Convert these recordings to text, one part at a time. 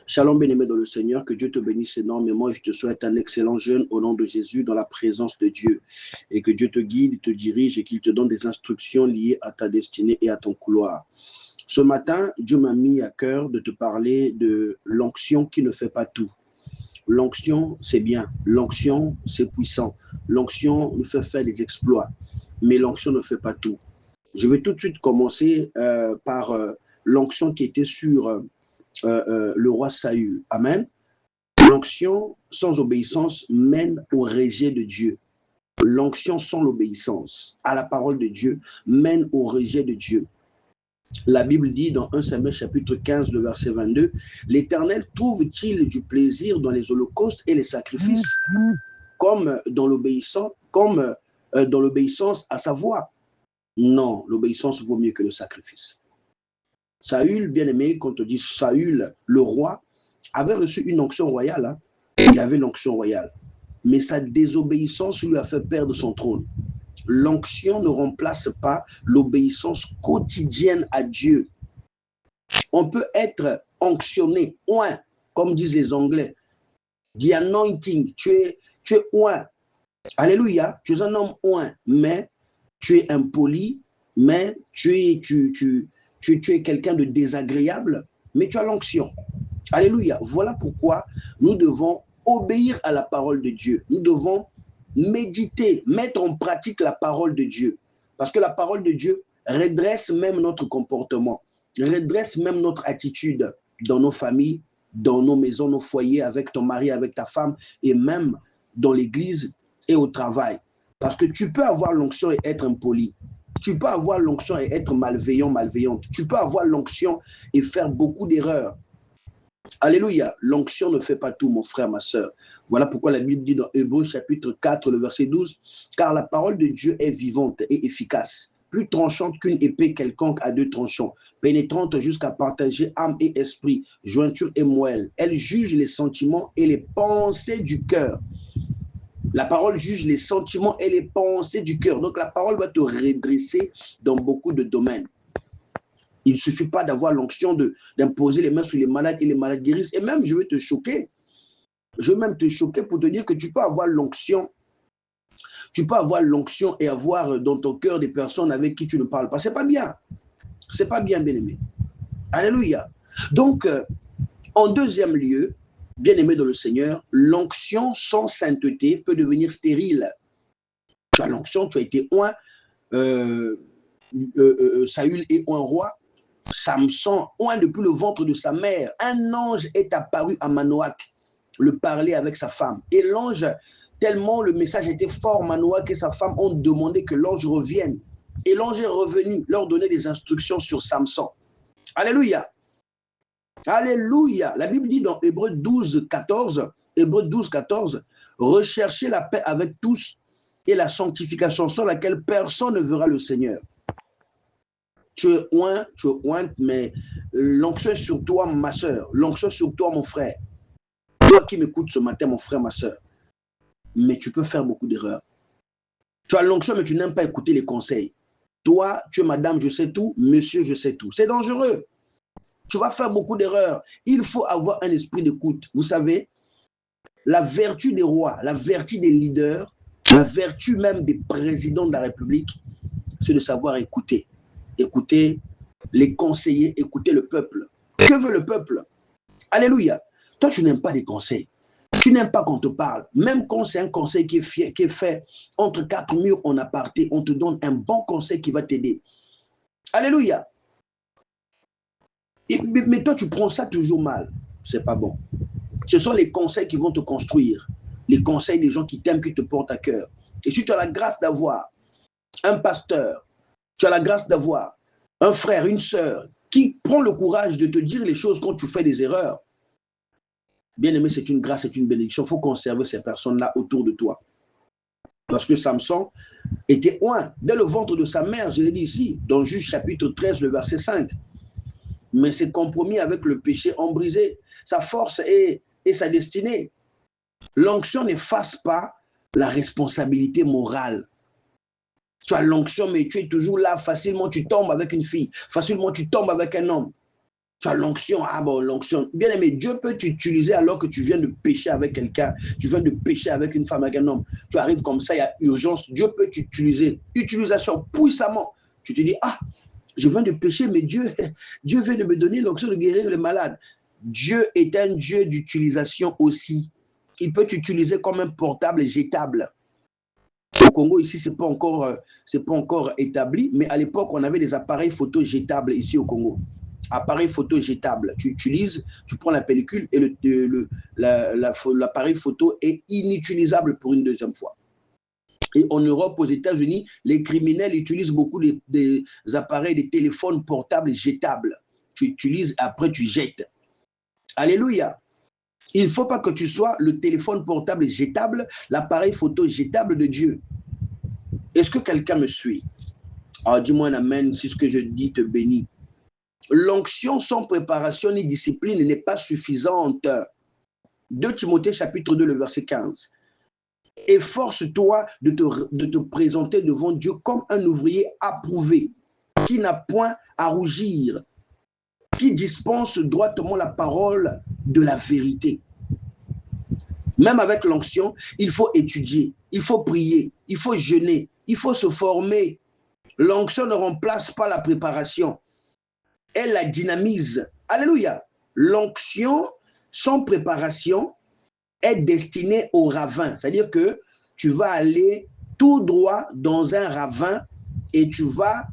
Shalom bien-aimé dans le Seigneur, que Dieu te bénisse énormément et je te souhaite un excellent jeûne au nom de Jésus dans la présence de Dieu. Et que Dieu te guide, te dirige et qu'il te donne des instructions liées à ta destinée et à ton couloir. Ce matin, Dieu m'a mis à cœur de te parler de l'onction qui ne fait pas tout. L'onction, c'est bien. L'onction, c'est puissant. L'onction nous fait faire des exploits. Mais l'onction ne fait pas tout. Je vais tout de suite commencer par l'onction qui était sur le roi Saül. Amen. L'onction sans obéissance mène au rejet de Dieu. L'onction sans l'obéissance à la parole de Dieu mène au rejet de Dieu. La Bible dit dans 1 Samuel chapitre 15, le verset 22, « L'Éternel trouve-t-il du plaisir dans les holocaustes et les sacrifices, comme dans l'obéissance à sa voix ?» Non, l'obéissance vaut mieux que le sacrifice. Saül, bien-aimé, quand on dit Saül, le roi, avait reçu une onction royale. Hein. Il avait l'onction royale. Mais sa désobéissance lui a fait perdre son trône. L'onction ne remplace pas l'obéissance quotidienne à Dieu. On peut être onctionné, oint, comme disent les Anglais. The anointing, tu es oint. Alléluia, tu es un homme oint, mais tu es impoli, mais tu es quelqu'un de désagréable, mais tu as l'onction. Alléluia. Voilà pourquoi nous devons obéir à la parole de Dieu. Nous devons méditer, mettre en pratique la parole de Dieu. Parce que la parole de Dieu redresse même notre comportement, redresse même notre attitude dans nos familles, dans nos maisons, nos foyers, avec ton mari, avec ta femme, et même dans l'église et au travail. Parce que tu peux avoir l'onction et être impoli. Tu peux avoir l'onction et être malveillant, malveillante. Tu peux avoir l'onction et faire beaucoup d'erreurs. Alléluia, l'onction ne fait pas tout, mon frère, ma soeur. Voilà pourquoi la Bible dit dans Hébreux chapitre 4, le verset 12, « Car la parole de Dieu est vivante et efficace, plus tranchante qu'une épée quelconque à deux tranchants, pénétrante jusqu'à partager âme et esprit, jointure et moelle. Elle juge les sentiments et les pensées du cœur. » La parole juge les sentiments et les pensées du cœur. Donc la parole va te redresser dans beaucoup de domaines. Il ne suffit pas d'avoir l'onction d'imposer les mains sur les malades et les malades guérissent. Et même, je vais te choquer. Je vais même te choquer pour te dire que tu peux avoir l'onction. Tu peux avoir l'onction et avoir dans ton cœur des personnes avec qui tu ne parles pas. Ce n'est pas bien. Ce n'est pas bien, bien-aimé. Alléluia. Donc, en deuxième lieu, bien-aimé dans le Seigneur, l'onction sans sainteté peut devenir stérile. Tu as l'onction, tu as été oint. Saül est oint roi. Samson, oint depuis le ventre de sa mère, un ange est apparu à Manoach, le parler avec sa femme. Et l'ange, tellement le message était fort, Manoach et sa femme ont demandé que l'ange revienne. Et l'ange est revenu, leur donner des instructions sur Samson. Alléluia. Alléluia. La Bible dit dans Hébreux 12, 14, recherchez la paix avec tous et la sanctification sans laquelle personne ne verra le Seigneur. Tu es oint, mais l'onction est sur toi, ma soeur. L'onction est sur toi, mon frère. Toi qui m'écoutes ce matin, mon frère, ma soeur. Mais tu peux faire beaucoup d'erreurs. Tu as l'onction, mais tu n'aimes pas écouter les conseils. Toi, tu es madame, je sais tout. Monsieur, je sais tout. C'est dangereux. Tu vas faire beaucoup d'erreurs. Il faut avoir un esprit d'écoute. Vous savez, la vertu des rois, la vertu des leaders, la vertu même des présidents de la République, c'est de savoir écouter. Écouter les conseillers, écouter le peuple. Que veut le peuple? Alléluia. Toi, tu n'aimes pas des conseils. Tu n'aimes pas qu'on te parle. Même quand c'est un conseil qui est fait entre quatre murs en aparté, on te donne un bon conseil qui va t'aider. Alléluia. Mais toi, tu prends ça toujours mal. C'est pas bon. Ce sont les conseils qui vont te construire. Les conseils des gens qui t'aiment, qui te portent à cœur. Et si tu as la grâce d'avoir un pasteur, tu as la grâce d'avoir un frère, une sœur qui prend le courage de te dire les choses quand tu fais des erreurs. Bien-aimé, c'est une grâce, c'est une bénédiction. Il faut conserver ces personnes-là autour de toi. Parce que Samson était oint dès le ventre de sa mère, je l'ai dit ici, dans Juge chapitre 13, le verset 5. Mais ses compromis avec le péché ont brisé sa force et sa destinée. L'onction n'efface pas la responsabilité morale. Tu as l'onction, mais tu es toujours là, facilement tu tombes avec une fille, facilement tu tombes avec un homme. Tu as l'onction, ah bon, l'onction. Bien aimé, Dieu peut t'utiliser alors que tu viens de pécher avec quelqu'un, tu viens de pécher avec une femme, avec un homme. Tu arrives comme ça, il y a urgence. Dieu peut t'utiliser. Utilisation puissamment. Tu te dis, ah, je viens de pécher, mais Dieu vient de me donner l'onction de guérir les malades. Dieu est un Dieu d'utilisation aussi. Il peut t'utiliser comme un portable jetable. Au Congo, ici, ce n'est pas encore établi, mais à l'époque, on avait des appareils photo jetables ici au Congo. Appareil photo jetable. Tu utilises, tu prends la pellicule et l'appareil photo est inutilisable pour une deuxième fois. Et en Europe, aux États-Unis, les criminels utilisent beaucoup des appareils, des téléphones portables jetables. Tu utilises, après tu jettes. Alléluia. Il ne faut pas que tu sois le téléphone portable jetable, l'appareil photo jetable de Dieu. Est-ce que quelqu'un me suit? Alors dis-moi un amen si ce que je dis te bénit. L'onction sans préparation ni discipline n'est pas suffisante. 2 Timothée chapitre 2, le verset 15. Efforce-toi de te présenter devant Dieu comme un ouvrier approuvé, qui n'a point à rougir, qui dispense droitement la parole de la vérité. Même avec l'onction, il faut étudier, il faut prier, il faut jeûner, il faut se former. L'onction ne remplace pas la préparation, elle la dynamise. Alléluia. L'onction sans préparation est destinée au ravin. C'est-à-dire que tu vas aller tout droit dans un ravin et tu vas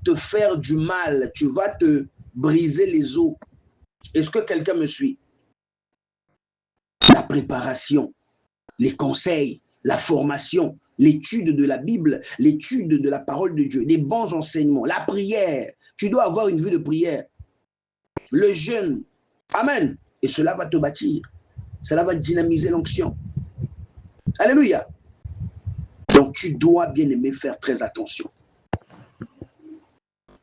te faire du mal, tu vas te briser les os. Est-ce que quelqu'un me suit? La préparation, les conseils, la formation, l'étude de la Bible, l'étude de la parole de Dieu, des bons enseignements, la prière. Tu dois avoir une vie de prière. Le jeûne. Amen. Et cela va te bâtir. Cela va dynamiser l'onction. Alléluia. Donc tu dois, bien aimé, faire très attention.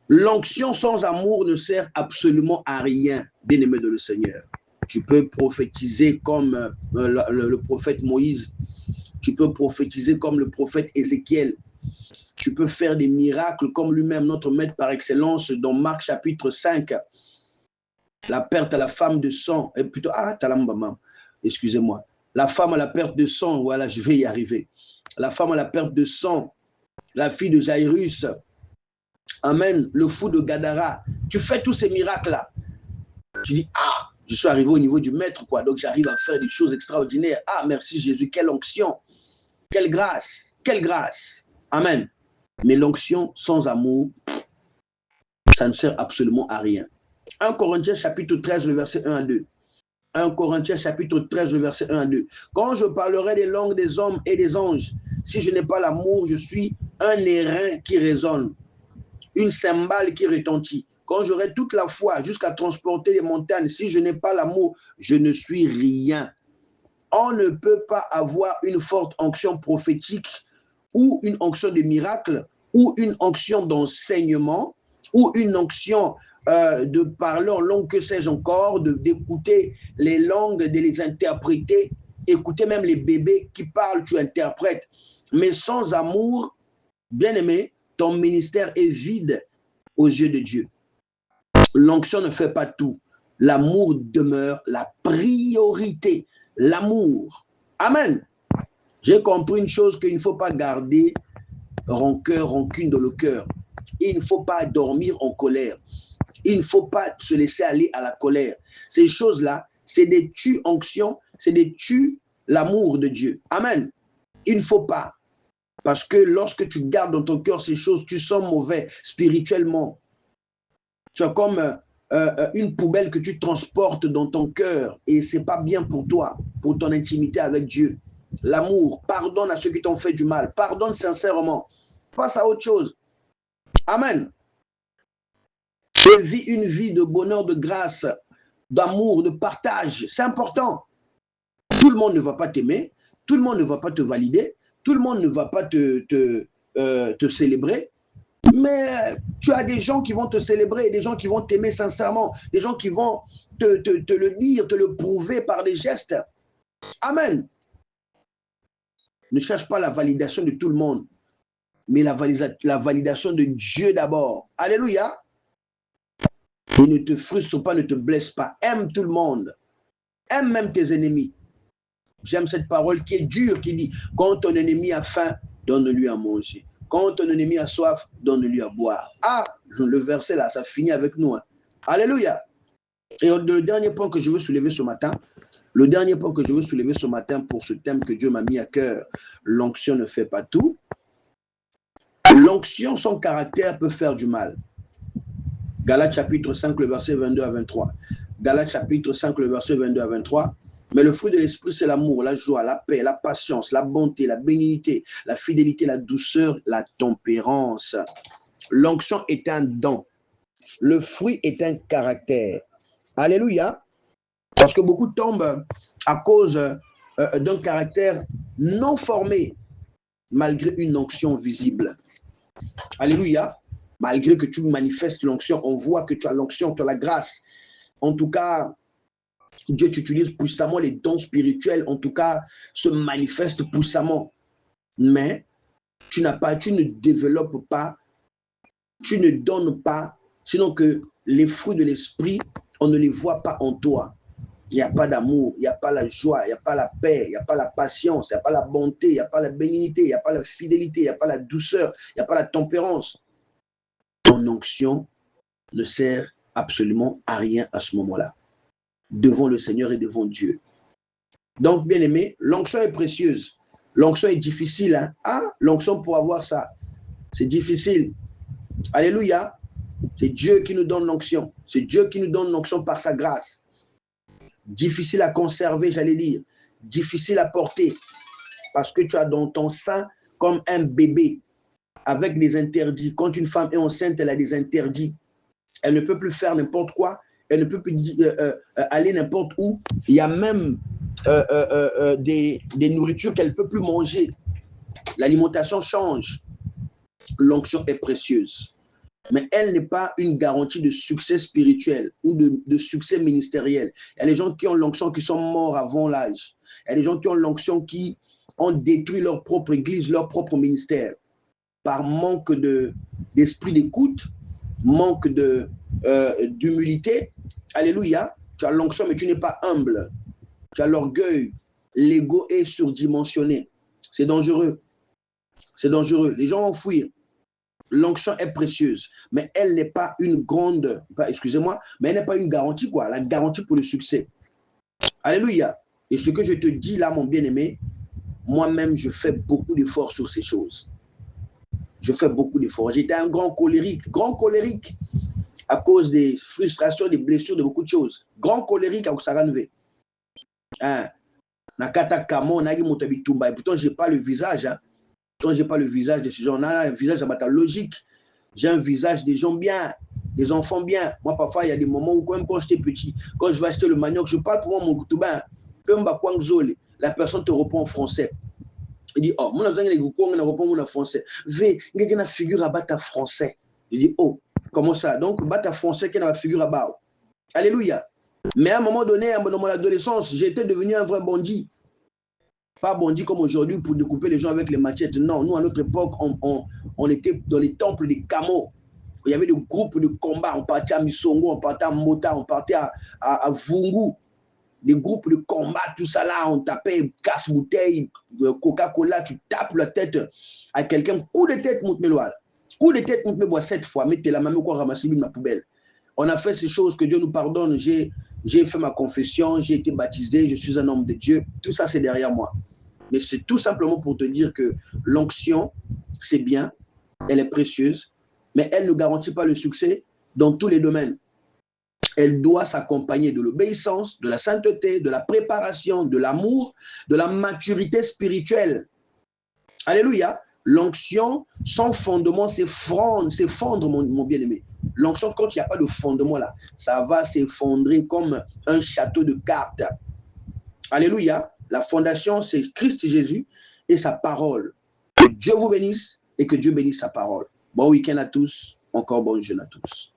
L'onction sans amour ne sert absolument à rien, bien aimé de le Seigneur. Tu peux prophétiser comme le prophète Moïse. Tu peux prophétiser comme le prophète Ézéchiel. Tu peux faire des miracles comme lui-même, notre maître par excellence, dans Marc chapitre 5. La perte à la femme de sang, et plutôt, excusez-moi. La femme à la perte de sang, voilà, je vais y arriver. La femme à la perte de sang, la fille de Jairus, amen, le fou de Gadara. Tu fais tous ces miracles-là. Tu dis, ah, je suis arrivé au niveau du maître, quoi. Donc j'arrive à faire des choses extraordinaires. Ah, merci Jésus, quelle onction, quelle grâce, quelle grâce. Amen. Mais l'onction sans amour, ça ne sert absolument à rien. 1 Corinthiens chapitre 13, le verset 1 à 2. 1 Corinthiens chapitre 13, le verset 1 à 2. Quand je parlerai des langues des hommes et des anges, si je n'ai pas l'amour, je suis un airain qui résonne, une cymbale qui retentit. Quand j'aurai toute la foi jusqu'à transporter les montagnes, si je n'ai pas l'amour, je ne suis rien. On ne peut pas avoir une forte onction prophétique ou une onction de miracle ou une onction d'enseignement ou une onction de parler en langue, que sais-je encore, d'écouter les langues, de les interpréter, écouter même les bébés qui parlent, tu interprètes. Mais sans amour, bien aimé, ton ministère est vide aux yeux de Dieu. L'onction ne fait pas tout. L'amour demeure la priorité. L'amour. Amen. J'ai compris une chose, qu'il ne faut pas garder rancœur, rancune dans le cœur. Il ne faut pas dormir en colère. Il ne faut pas se laisser aller à la colère. Ces choses-là, c'est des tues-onctions, c'est des tues l'amour de Dieu. Amen. Il ne faut pas. Parce que lorsque tu gardes dans ton cœur ces choses, tu sens mauvais spirituellement. Tu as comme une poubelle que tu transportes dans ton cœur et ce n'est pas bien pour toi, pour ton intimité avec Dieu. L'amour, pardonne à ceux qui t'ont fait du mal. Pardonne sincèrement. Passe à autre chose. Amen. Et vis une vie de bonheur, de grâce, d'amour, de partage. C'est important. Tout le monde ne va pas t'aimer. Tout le monde ne va pas te valider. Tout le monde ne va pas te célébrer. Mais tu as des gens qui vont te célébrer, des gens qui vont t'aimer sincèrement, des gens qui vont te le dire, te le prouver par des gestes. Amen. Ne cherche pas la validation de tout le monde, mais la validation de Dieu d'abord. Alléluia. Et ne te frustre pas, ne te blesse pas. Aime tout le monde. Aime même tes ennemis. J'aime cette parole qui est dure, qui dit, quand ton ennemi a faim, donne-lui à manger. Quand ton ennemi a soif, donne-lui à boire. Ah, le verset là, ça finit avec nous. Hein. Alléluia. Et le dernier point que je veux soulever ce matin, pour ce thème que Dieu m'a mis à cœur, l'onction ne fait pas tout. L'onction, son caractère peut faire du mal. Galates chapitre 5, le verset 22 à 23. Galates chapitre 5, le verset 22 à 23. Mais le fruit de l'esprit, c'est l'amour, la joie, la paix, la patience, la bonté, la bénignité, la fidélité, la douceur, la tempérance. L'onction est un don. Le fruit est un caractère. Alléluia. Parce que beaucoup tombent à cause d'un caractère non formé, malgré une onction visible. Alléluia. Malgré que tu manifestes l'onction, on voit que tu as l'onction, tu as la grâce. En tout cas, Dieu t'utilise puissamment, les dons spirituels, en tout cas, se manifestent puissamment. Mais tu ne développes pas, tu ne donnes pas, sinon que les fruits de l'esprit, on ne les voit pas en toi. Il n'y a pas d'amour, il n'y a pas la joie, il n'y a pas la paix, il n'y a pas la patience, il n'y a pas la bonté, il n'y a pas la bénignité, il n'y a pas la fidélité, il n'y a pas la douceur, il n'y a pas la tempérance. Ton onction ne sert absolument à rien à ce moment-là, devant le Seigneur et devant Dieu. Donc, bien aimé, l'onction est précieuse. L'onction est difficile. Hein? Ah, l'onction pour avoir ça, c'est difficile. Alléluia. C'est Dieu qui nous donne l'onction. C'est Dieu qui nous donne l'onction par sa grâce. Difficile à conserver, j'allais dire. Difficile à porter. Parce que tu as dans ton sein comme un bébé avec des interdits. Quand une femme est enceinte, elle a des interdits. Elle ne peut plus faire n'importe quoi. Elle ne peut plus aller n'importe où. Il y a même des nourritures qu'elle ne peut plus manger. L'alimentation change. L'onction est précieuse. Mais elle n'est pas une garantie de succès spirituel ou de succès ministériel. Il y a des gens qui ont l'onction qui sont morts avant l'âge. Il y a des gens qui ont l'onction qui ont détruit leur propre église, leur propre ministère, par manque d'esprit d'écoute, manque d'humilité. Alléluia. Tu as l'onction, mais tu n'es pas humble. Tu as l'orgueil. L'ego est surdimensionné. C'est dangereux. C'est dangereux. Les gens vont fuir. L'onction est précieuse, mais elle n'est pas une grande, excusez-moi, mais elle n'est pas une garantie, quoi, la garantie pour le succès. Alléluia. Et ce que je te dis là, mon bien-aimé, moi-même, je fais beaucoup d'efforts sur ces choses. Je fais beaucoup d'efforts. J'étais un grand colérique à cause des frustrations, des blessures, de beaucoup de choses. Grand colérique à Osaranve. Hein? Nakata Kamo, Nagi Motabitumba. Et pourtant, je n'ai pas le visage, hein. Quand je n'ai pas le visage de ces gens-là, un visage à logique. J'ai un visage des gens bien, des enfants bien. Moi, parfois, il y a des moments où, même quand j'étais petit, quand je vais acheter le manioc, je parle pour moi, mon koutoubin, la personne te répond en français. Il dit, oh, mon enfant, il répond en français. V, il y a une figure à battre français. Il dit, oh, comment ça? Donc, battre français, qui a une figure à bas. Alléluia. Mais à un moment donné, dans mon adolescence, j'étais devenu un vrai bandit. Pas bandit comme aujourd'hui pour découper les gens avec les machettes. Non, nous, à notre époque, on était dans les temples des Kamo. Il y avait des groupes de combat. On partait à Misongo, on partait à Mota, on partait à Vungu. Des groupes de combat, tout ça là, on tapait casse-bouteille, Coca-Cola, tu tapes la tête à quelqu'un. Coup de tête, Moutmeloal. Coup de tête, Moutmeloal, 7 fois. Mettez la même quoi, ramasser ma poubelle. On a fait ces choses, que Dieu nous pardonne. J'ai fait ma confession, j'ai été baptisé, je suis un homme de Dieu. Tout ça, c'est derrière moi. Mais c'est tout simplement pour te dire que l'onction, c'est bien, elle est précieuse, mais elle ne garantit pas le succès dans tous les domaines. Elle doit s'accompagner de l'obéissance, de la sainteté, de la préparation, de l'amour, de la maturité spirituelle. Alléluia. L'onction, sans fondement, s'effondre, mon bien-aimé. L'onction, quand il n'y a pas de fondement là, ça va s'effondrer comme un château de cartes. Alléluia. La fondation, c'est Christ Jésus et sa parole. Que Dieu vous bénisse et que Dieu bénisse sa parole. Bon week-end à tous. Encore bon jeûne à tous.